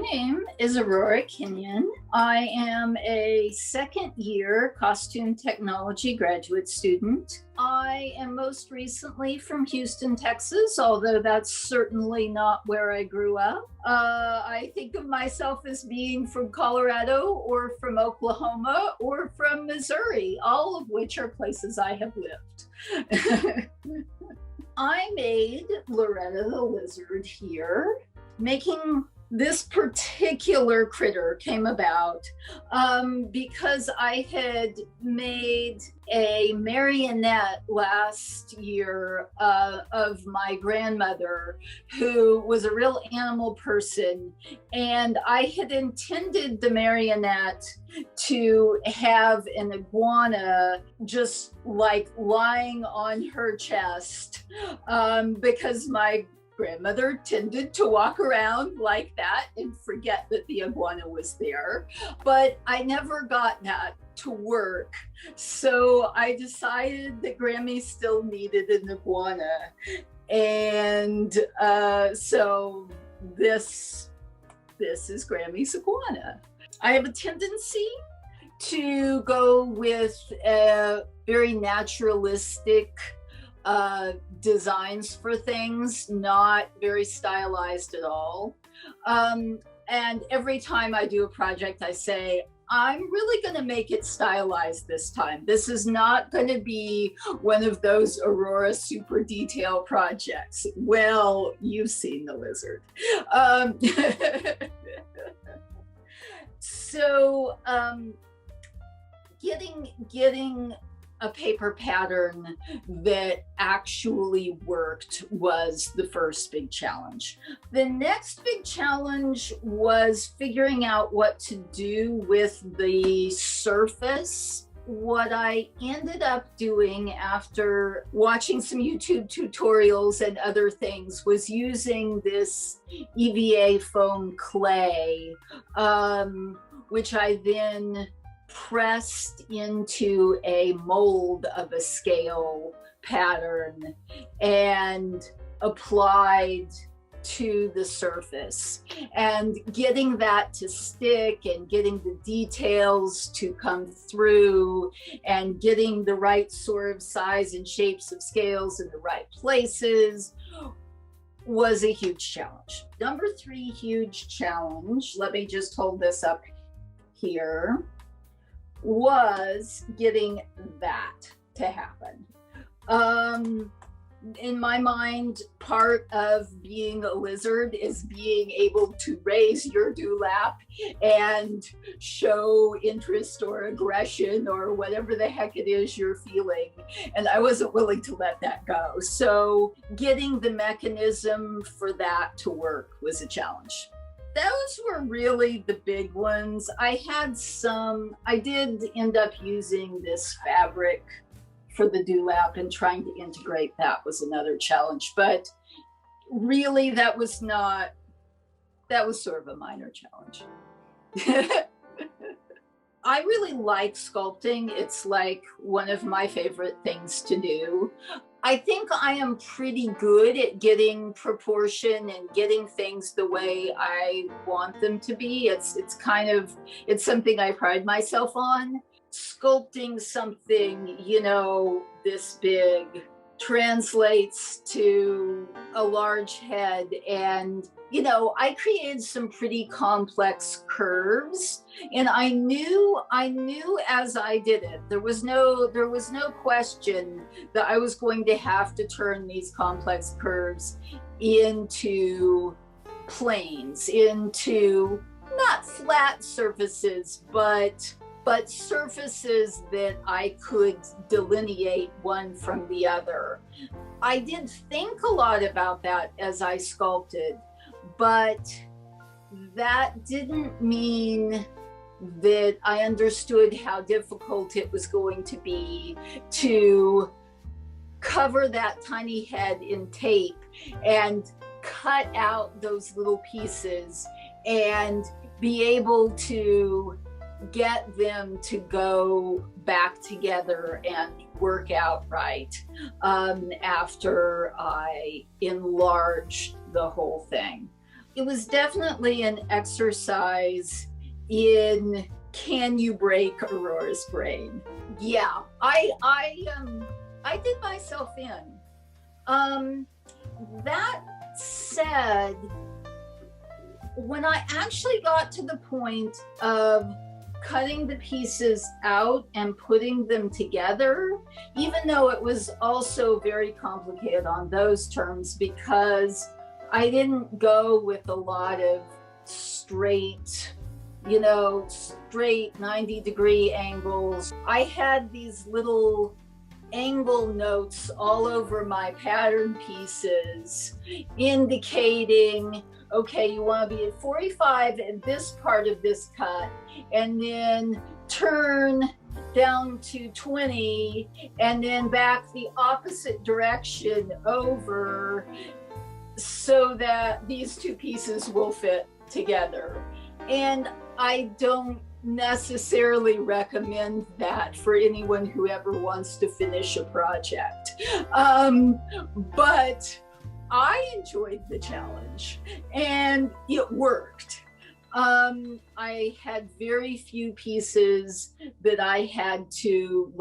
name is Aurora Kenyon. I am a second year costume technology graduate student. I am most recently from Houston, Texas, although that's certainly not where I grew up. I think of myself as being from Colorado or from Oklahoma or from Missouri, all of which are places I have lived. I made Loretta the Lizard here. Making this particular critter came about because I had made a marionette last year of my grandmother, who was a real animal person, and I had intended the marionette to have an iguana just like lying on her chest because my grandmother tended to walk around like that and forget that the iguana was there, but I never got that to work. So I decided that Grammy still needed an iguana. And so this is Grammy's iguana. I have a tendency to go with very naturalistic designs for things, not very stylized at all. And every time I do a project, I say, I'm really going to make it stylized this time. This is not going to be one of those Aurora super detail projects. Well, you've seen the lizard. So getting a paper pattern that actually worked was the first big challenge. The next big challenge was figuring out what to do with the surface. What I ended up doing after watching some YouTube tutorials and other things was using this EVA foam clay, which I then pressed into a mold of a scale pattern and applied to the surface, and getting that to stick and getting the details to come through and getting the right sort of size and shapes of scales in the right places was a huge challenge. Number 3 huge challenge, let me just hold this up here, was getting that to happen. In my mind, part of being a lizard is being able to raise your dewlap and show interest or aggression or whatever the heck it is you're feeling. And I wasn't willing to let that go. So getting the mechanism for that to work was a challenge. Those were really the big ones. I did end up using this fabric for the dewlap, and trying to integrate that was another challenge. But really that was sort of a minor challenge. I really like sculpting. It's like one of my favorite things to do. I think I am pretty good at getting proportion and getting things the way I want them to be. It's something I pride myself on. Sculpting something, this big translates to a large head, and I created some pretty complex curves, and I knew as I did it, there was no question that I was going to have to turn these complex curves into planes, into not flat surfaces, but surfaces that I could delineate one from the other. I did think a lot about that as I sculpted, but that didn't mean that I understood how difficult it was going to be to cover that tiny head in tape and cut out those little pieces and be able to get them to go back together and work out right after I enlarged the whole thing. it was definitely an exercise in, can you break Aurora's brain? Yeah, I did myself in. That said, when I actually got to the point of cutting the pieces out and putting them together, even though it was also very complicated on those terms, because I didn't go with a lot of straight 90-degree angles. I had these little angle notes all over my pattern pieces indicating, okay, you want to be at 45 in this part of this cut, and then turn down to 20, and then back the opposite direction over, so that these two pieces will fit together. And I don't necessarily recommend that for anyone who ever wants to finish a project. But I enjoyed the challenge and it worked. I had very few pieces that I had to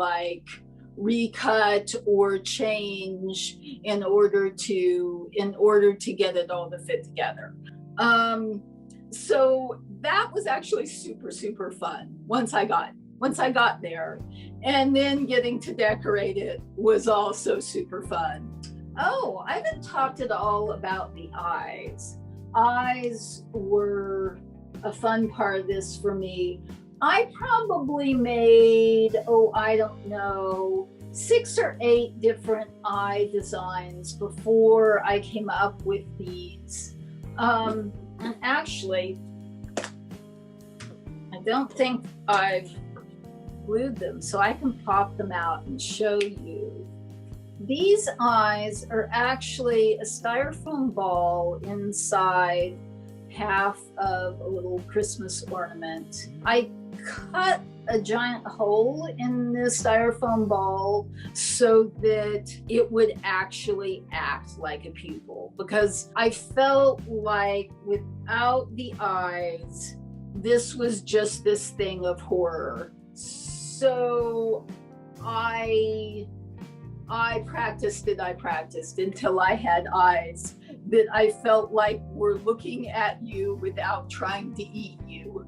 recut or change in order to get it all to fit together. So that was actually super, super fun once I got there. And then getting to decorate it was also super fun. Oh, I haven't talked at all about the eyes. Eyes were a fun part of this for me. I probably made, I don't know, 6 or 8 different eye designs before I came up with these. And actually, I don't think I've glued them, so I can pop them out and show you. These eyes are actually a styrofoam ball inside half of a little Christmas ornament. I cut a giant hole in the styrofoam ball so that it would actually act like a pupil, because I felt like without the eyes, this was just this thing of horror. So I practiced until I had eyes that I felt like were looking at you without trying to eat you.